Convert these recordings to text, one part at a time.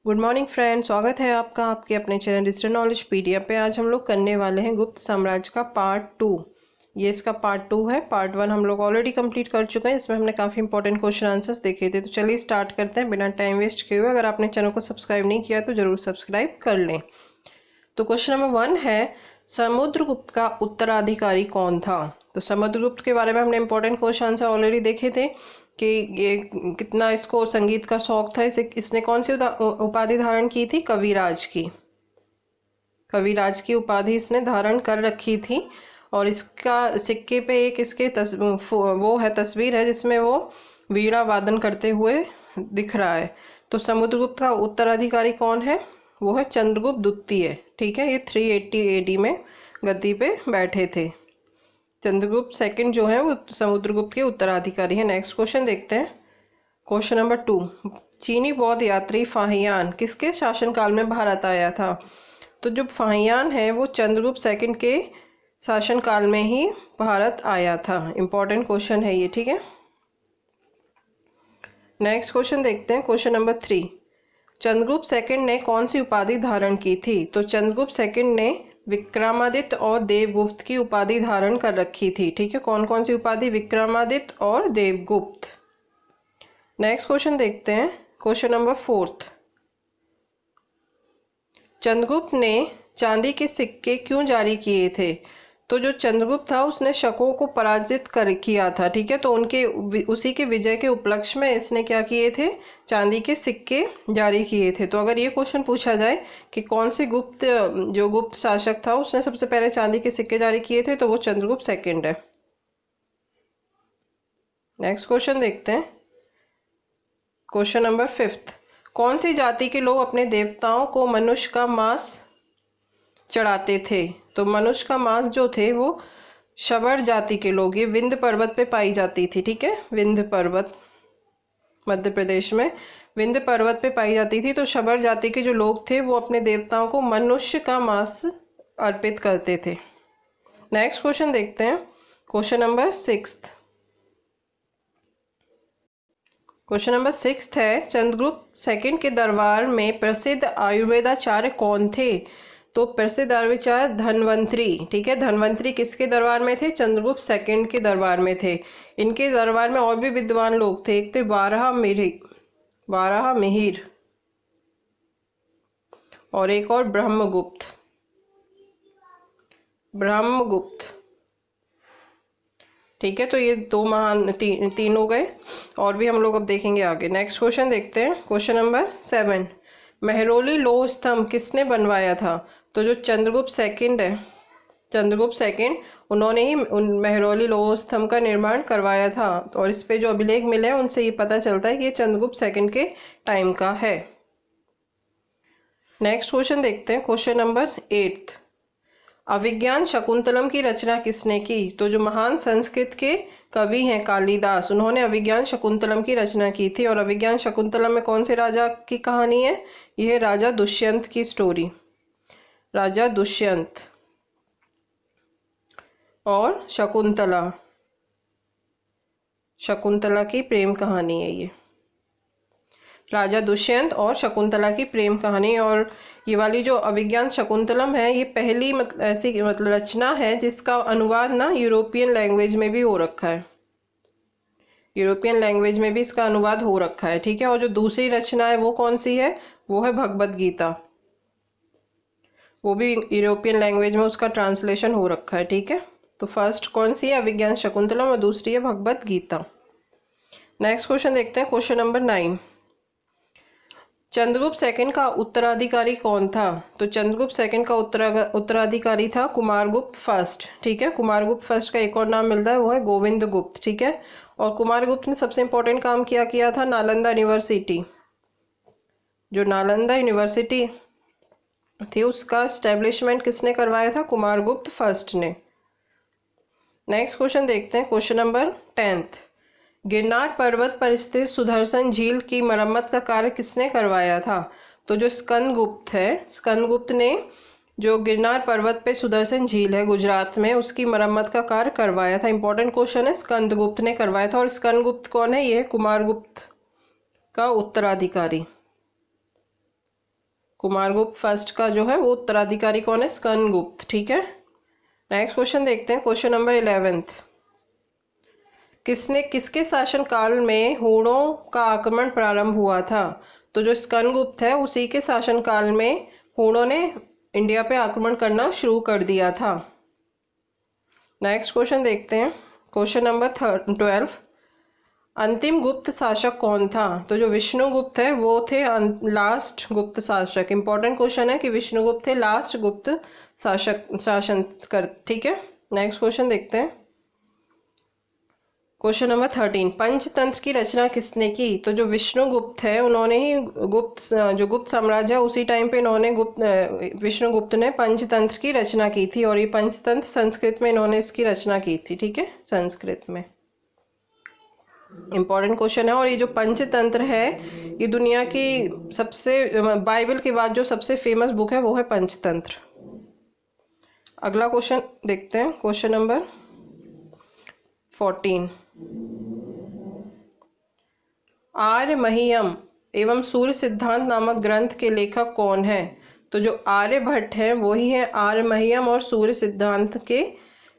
Good morning friend, स्वागत है आपका आपके अपने चैनल डिजिटल नॉलेज पीडीएफ पे। आज हम लोग करने वाले हैं गुप्त साम्राज्य का पार्ट 2। ये इसका पार्ट 2 है। पार्ट 1 हम लोग ऑलरेडी कंप्लीट कर चुके हैं। इसमें हमने काफ़ी इंपॉर्टेंट क्वेश्चन आंसर्स देखे थे। तो चलिए स्टार्ट करते हैं बिना टाइम वेस्ट किए हुए। अगर आपने चैनल को सब्सक्राइब नहीं किया तो ज़रूर सब्सक्राइब कर लें। तो क्वेश्चन नंबर 1 है, समुद्रगुप्त का उत्तराधिकारी कौन था? तो समुद्रगुप्त के बारे में हमने इंपॉर्टेंट क्वेश्चन आंसर ऑलरेडी देखे थे कि ये कितना इसको संगीत का शौक था। इसने कौन सी उपाधि धारण की थी? कविराज की। कविराज की उपाधि इसने धारण कर रखी थी। और इसका सिक्के पे एक इसके वो है तस्वीर है जिसमें वो वीणा वादन करते हुए दिख रहा है। तो समुद्रगुप्त का उत्तराधिकारी कौन है? वो है चंद्रगुप्त द्वितीय। ठीक है, ये 380 AD में गद्दी पे बैठे थे। चंद्रगुप्त सेकंड जो है वो समुद्रगुप्त के उत्तराधिकारी है। नेक्स्ट क्वेश्चन देखते हैं। क्वेश्चन नंबर 2, चीनी बौद्ध यात्री फाहियान किसके शासनकाल में भारत आया था? तो जो फाहियान है वो चंद्रगुप्त सेकंड के शासनकाल में ही भारत आया था। इंपॉर्टेंट क्वेश्चन है ये। ठीक है, नेक्स्ट क्वेश्चन देखते हैं। क्वेश्चन नंबर 3, चंद्रगुप्त सेकंड ने कौन सी उपाधि धारण की थी? तो चंद्रगुप्त सेकंड ने विक्रमादित्य और देवगुप्त की उपाधि धारण कर रखी थी। ठीक है, कौन कौन सी उपाधि? विक्रमादित्य और देवगुप्त। नेक्स्ट क्वेश्चन देखते हैं। क्वेश्चन नंबर 4, चंद्रगुप्त ने चांदी के सिक्के क्यों जारी किए थे? तो जो चंद्रगुप्त था उसने शकों को पराजित किया था। ठीक है, तो उनके उसी के विजय के उपलक्ष्य में इसने क्या किए थे? चांदी के सिक्के जारी किए थे। तो अगर ये क्वेश्चन पूछा जाए कि कौन से गुप्त शासक था उसने सबसे पहले चांदी के सिक्के जारी किए थे, तो वो चंद्रगुप्त सेकंड है। नेक्स्ट क्वेश्चन देखते हैं। क्वेश्चन नंबर 5, कौन सी जाति के लोग अपने देवताओं को मनुष्य का मांस चढ़ाते थे? तो मनुष्य का मांस जो थे वो शबर जाति के लोग, ये विंध्य पर्वत पे पाई जाती थी। ठीक है, विंध्य पर्वत मध्य प्रदेश में विंध्य पर्वत पे पाई जाती थी। तो शबर जाति के जो लोग थे वो अपने देवताओं को मनुष्य का मांस अर्पित करते थे। नेक्स्ट क्वेश्चन देखते हैं। क्वेश्चन नंबर 6, क्वेश्चन नंबर 6 है, चंद्रगुप्त सेकंड के दरबार में प्रसिद्ध आयुर्वेदाचार्य कौन थे? तो प्रसिद्ध आयुर्वेदाचार्य धन्वंतरी। ठीक है, धन्वंतरी किसके दरबार में थे? चंद्रगुप्त सेकंड के दरबार में थे। इनके दरबार में और भी विद्वान लोग थे। एक थे बारह मिहिर और एक और ब्रह्मगुप्त। ठीक है, तो ये दो महान तीन हो गए। और भी हम लोग अब देखेंगे आगे। नेक्स्ट क्वेश्चन देखते हैं। क्वेश्चन नंबर 7, मेहरौली लौह स्तंभ किसने बनवाया था? तो जो चंद्रगुप्त सेकंड है, चंद्रगुप्त सेकंड, उन्होंने ही उन मेहरौली लौह स्तंभ का निर्माण करवाया था। और इस पे जो अभिलेख मिले हैं उनसे ये पता चलता है कि ये चंद्रगुप्त सेकंड के टाइम का है। नेक्स्ट क्वेश्चन देखते हैं। क्वेश्चन नंबर 8, अभिज्ञान शकुंतलम की रचना किसने की? तो जो महान संस्कृत के कवि हैं कालिदास, उन्होंने अभिज्ञान शकुंतलम की रचना की थी। और अभिज्ञान शकुंतलम में कौन से राजा की कहानी है? यह राजा दुष्यंत की स्टोरी। राजा दुष्यंत और शकुंतला की प्रेम कहानी है ये। राजा दुष्यंत और शकुंतला की प्रेम कहानी। और ये वाली जो अभिज्ञान शकुंतलम है ये पहली ऐसी रचना है जिसका अनुवाद ना यूरोपियन लैंग्वेज में भी हो रखा है। यूरोपियन लैंग्वेज में भी इसका अनुवाद हो रखा है। ठीक है, और जो दूसरी रचना है वो कौन सी है? वो है भगवद गीता। वो भी यूरोपियन लैंग्वेज में उसका ट्रांसलेशन हो रखा है। ठीक है, तो फर्स्ट कौन सी है? अभिज्ञान शकुंतलम, और दूसरी है भगवद गीता। नेक्स्ट क्वेश्चन देखते हैं। क्वेश्चन नंबर 9, चंद्रगुप्त सेकंड का उत्तराधिकारी कौन था? तो चंद्रगुप्त सेकंड का उत्तराधिकारी था कुमारगुप्त फर्स्ट। ठीक है, कुमारगुप्त फर्स्ट का एक और नाम मिलता है, वो है गोविंद गुप्त। ठीक है, और कुमारगुप्त ने सबसे इंपॉर्टेंट काम किया था नालंदा यूनिवर्सिटी। जो नालंदा यूनिवर्सिटी थी उसका स्टैब्लिशमेंट किसने करवाया था? कुमारगुप्त फर्स्ट ने। नेक्स्ट क्वेश्चन देखते हैं। क्वेश्चन नंबर 10, गिरनार पर्वत पर स्थित सुदर्शन झील की मरम्मत का कार्य किसने करवाया था? तो जो स्कंदगुप्त है, स्कंदगुप्त ने जो गिरनार पर्वत पे सुदर्शन झील है गुजरात में, उसकी मरम्मत का कार्य करवाया था। इंपॉर्टेंट क्वेश्चन है, स्कंदगुप्त ने करवाया था। और स्कंदगुप्त कौन है? ये है कुमारगुप्त का उत्तराधिकारी। कुमारगुप्त फर्स्ट का जो है वो उत्तराधिकारी कौन है? स्कंदगुप्त। ठीक है, नेक्स्ट क्वेश्चन देखते हैं, क्वेश्चन नंबर 11। किसके शासन काल में हूणों का आक्रमण प्रारंभ हुआ था? तो जो स्कंदगुप्त है उसी के शासन काल में हूणों ने इंडिया पे आक्रमण करना शुरू कर दिया था। नेक्स्ट क्वेश्चन देखते हैं, क्वेश्चन नंबर 12। अंतिम गुप्त शासक कौन था? तो जो विष्णुगुप्त है वो थे लास्ट गुप्त शासक। इंपॉर्टेंट क्वेश्चन है कि विष्णुगुप्त थे लास्ट गुप्त शासन कर। ठीक है, नेक्स्ट क्वेश्चन देखते हैं, क्वेश्चन नंबर 13। पंचतंत्र की रचना किसने की? तो जो विष्णुगुप्त है उन्होंने ही गुप्त साम्राज्य उसी टाइम पे इन्होंने विष्णुगुप्त ने पंचतंत्र की रचना की थी, और ये पंचतंत्र संस्कृत में इन्होंने इसकी रचना की थी। ठीक है, संस्कृत में। इंपॉर्टेंट क्वेश्चन है। और ये जो पंचतंत्र है ये दुनिया की सबसे, बाइबल के बाद जो सबसे फेमस बुक है वो है पंचतंत्र। अगला क्वेश्चन देखते हैं, क्वेश्चन नंबर 14। आर्यमहीयम एवं सूर्य सिद्धांत नामक ग्रंथ के लेखक कौन है? तो जो आर्यभट्ट है वही है आर्यमहीयम और सूर्य सिद्धांत के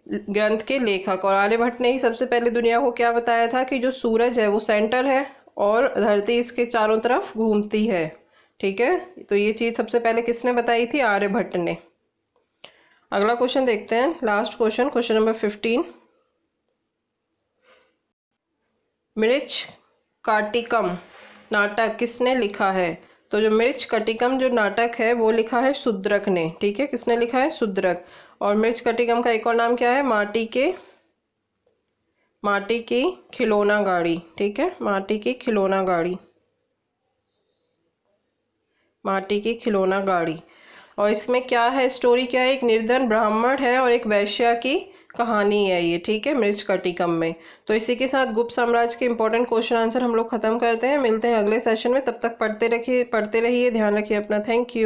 ग्रंथ के लेखक। और आर्यभट्ट ने ही सबसे पहले दुनिया को क्या बताया था कि जो सूरज है वो सेंटर है और धरती इसके चारों तरफ घूमती है। ठीक है, तो ये चीज़ सबसे पहले किसने बताई थी? आर्यभट्ट ने। अगला क्वेश्चन देखते हैं, last question, question number 15। Mrichchhakatikam नाटक किसने लिखा है? तो जो मृच्छकटिकम जो नाटक है वो लिखा है शूद्रक ने। ठीक है, किसने लिखा है? शूद्रक। और मृच्छकटिकम का एक और नाम क्या है? माटी की खिलौना गाड़ी। ठीक है, माटी की खिलौना गाड़ी, माटी की खिलौना गाड़ी। और इसमें क्या है, स्टोरी क्या है? एक निर्धन ब्राह्मण है और एक वैश्या की कहानी है ये। ठीक है, मृच्छकटिकम में। तो इसी के साथ गुप्त साम्राज्य के इंपॉर्टेंट क्वेश्चन आंसर हम लोग खत्म करते हैं। मिलते हैं अगले सेशन में, तब तक पढ़ते रहिए, ध्यान रखिए अपना। Thank you.